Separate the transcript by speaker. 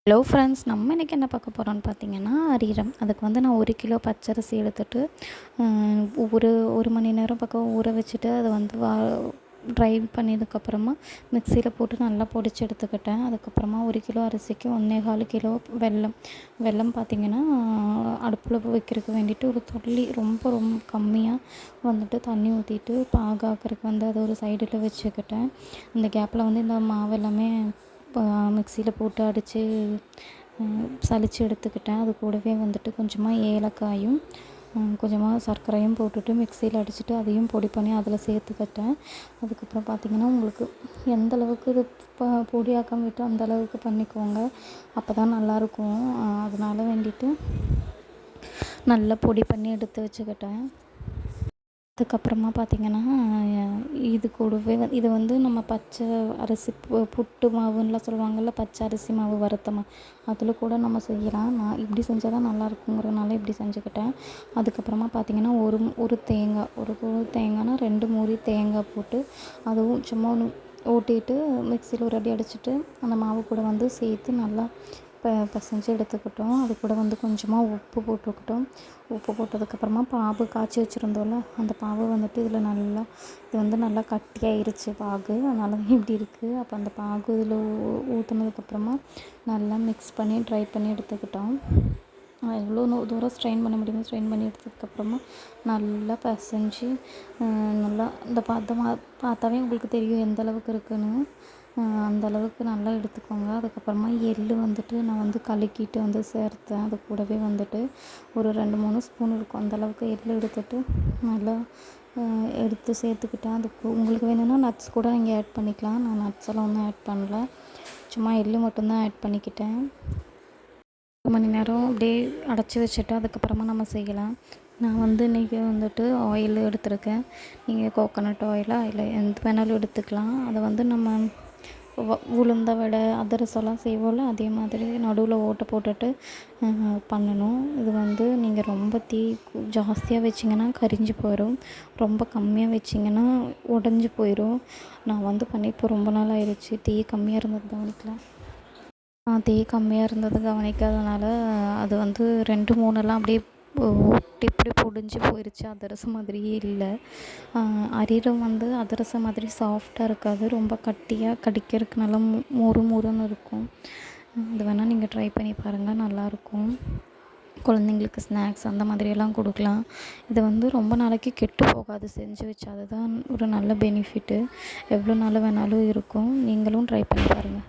Speaker 1: Hello friends, நம்ம இன்றைக்கி என்ன பார்க்க போகிறோம்னு பார்த்தீங்கன்னா அரிரம். அதுக்கு வந்து நான் 1 கிலோ பச்சரிசி எடுத்துகிட்டு ஒரு மணி நேரம் பக்கம் ஊற வச்சுட்டு அதை வந்து ட்ரை பண்ணதுக்கப்புறமா மிக்சியில் போட்டு நல்லா பொடிச்சு எடுத்துக்கிட்டேன். அதுக்கப்புறமா 1 கிலோ அரிசிக்கு 1.25 கிலோ வெல்லம் பார்த்திங்கன்னா அடுப்பில் வைக்கிறதுக்கு வேண்டிட்டு ஒரு துள்ளி ரொம்ப ரொம்ப கம்மியாக வந்துட்டு தண்ணி ஊற்றிட்டு பாகாக்கிறதுக்கு வந்து அதை ஒரு சைடில் வச்சுக்கிட்டேன். இந்த கேப்பில் வந்து இந்த மாவு எல்லாமே மிக்சியில் போட்டு அடித்து சலித்து எடுத்துக்கிட்டேன். அது கூடவே வந்துட்டு கொஞ்சமாக ஏலக்காயும் கொஞ்சமாக சர்க்கரையும் போட்டுட்டு மிக்சியில் அடிச்சுட்டு அதையும் பொடி பண்ணி அதில் சேர்த்துக்கிட்டேன். அதுக்கப்புறம் பார்த்திங்கன்னா உங்களுக்கு எந்த அளவுக்கு இது பொடியாக்காம விட்டு அந்த அளவுக்கு பண்ணிக்கோங்க, அப்போ தான் நல்லாயிருக்கும். அதனால் வேண்டிட்டு நல்லா பொடி பண்ணி எடுத்து வச்சுக்கிட்டேன். அதுக்கப்புறமா பார்த்திங்கன்னா இது கூடவே இது வந்து நம்ம பச்சை அரிசி புட்டு மாவுன்னெலாம் சொல்லுவாங்கள்ல, பச்சை அரிசி மாவு வறுத்த மாவு, அதில் கூட நம்ம செய்யலாம். நான் இப்படி செஞ்சால் தான் நல்லாயிருக்குங்கிறதுனால இப்படி செஞ்சுக்கிட்டேன். அதுக்கப்புறமா பார்த்திங்கன்னா ஒரு தேங்காய், ஒரு தேங்காய்னா 2 மூடி தேங்காய் போட்டு அதுவும் சும்மா ஒன்று ஓட்டிட்டு மிக்சியில் ஒரு அடி அடிச்சுட்டு அந்த மாவு கூட வந்து சேர்த்து நல்லா பிசைஞ்சு எடுத்துக்கிட்டோம். அது கூட வந்து கொஞ்சமாக உப்பு போட்டுக்கிட்டோம். உப்பு போட்டதுக்கப்புறமா பாகு காய்ச்சி வச்சுருந்தோம்ல, அந்த பாகு வந்துட்டு இதில் நல்லா இது வந்து நல்லா கட்டியாயிருச்சு பாகு, அதனால தான் இப்படி இருக்குது. அப்போ அந்த பாகு இதில் ஊற்றுனதுக்கப்புறமா நல்லா மிக்ஸ் பண்ணி ட்ரை பண்ணி எடுத்துக்கிட்டோம். எவ்வளோ தூரம் ஸ்ட்ரெயின் பண்ண முடியுமோ ஸ்ட்ரெயின் பண்ணி எடுத்ததுக்கப்புறமா நல்லா பிசைஞ்சு நல்லா இந்த பார்த்தாவே உங்களுக்கு தெரியும் எந்த அளவுக்கு இருக்குதுன்னு. அந்த அளவுக்கு நல்லா எடுத்துக்கோங்க. அதுக்கப்புறமா வந்துட்டு நான் வந்து கலக்கிட்டு வந்து சேர்த்தேன். அது கூடவே வந்துட்டு ஒரு 2-3 ஸ்பூன் இருக்கும் அந்தளவுக்கு எடுத்துகிட்டு நல்லா எடுத்து சேர்த்துக்கிட்டேன். அதுக்கு உங்களுக்கு வேணும்னா நட்ஸ் கூட நீங்கள் ஆட் பண்ணிக்கலாம். நான் நட்ஸ் எல்லாம் ஒன்றும் ஆட் பண்ணல, சும்மா மட்டும்தான் ஆட் பண்ணிக்கிட்டேன். 1 மணி நேரம் அப்படியே அடைச்சி வச்சுட்டு அதுக்கப்புறமா நம்ம செய்யலாம். நான் வந்து இன்றைக்கி வந்துட்டு ஆயில் எடுத்துருக்கேன். நீங்கள் கோகோனட் ஆயிலா இல்லை எந்த வேணாலும் எடுத்துக்கலாம். அதை வந்து நம்ம உளுந்த வடை அதிரசம்லாம் செய்வோம்ல, அதே மாதிரி நடுவில் ஓட்டை போட்டுட்டு பண்ணணும். இது வந்து நீங்கள் ரொம்ப ஜாஸ்தியாக வச்சிங்கன்னா கரிஞ்சு போயிடும், ரொம்ப கம்மியாக வச்சிங்கன்னா உடஞ்சி போயிடும். நான் வந்து பண்ணி இப்போ ரொம்ப நாள் ஆயிடுச்சு. கம்மியாக இருந்தது கவனிக்கலாம். கம்மியாக இருந்தது கவனிக்காதனால அது வந்து 2 3 அப்படியே இப்படி பொடிஞ்சு போயிடுச்சு. அதிரசம் மாதிரியே இல்லை. அரிரம் வந்து அதிரசம் மாதிரி சாஃப்டாக இருக்காது, ரொம்ப கட்டியாக கடிக்கிறதுக்கு நல்லா மொறு மொறுன்னு இருக்கும். இது வேணால் நீங்கள் ட்ரை பண்ணி பாருங்கள், நல்லாயிருக்கும். குழந்தைங்களுக்கு ஸ்நாக்ஸ் அந்த மாதிரியெல்லாம் கொடுக்கலாம். இது வந்து ரொம்ப நாளைக்கு கெட்டு போகாது செஞ்சு வச்சு, அதுதான் ஒரு நல்ல பெனிஃபிட்டு. எவ்வளோ நாள் வேணாலும் இருக்கும். நீங்களும் ட்ரை பண்ணி பாருங்கள்.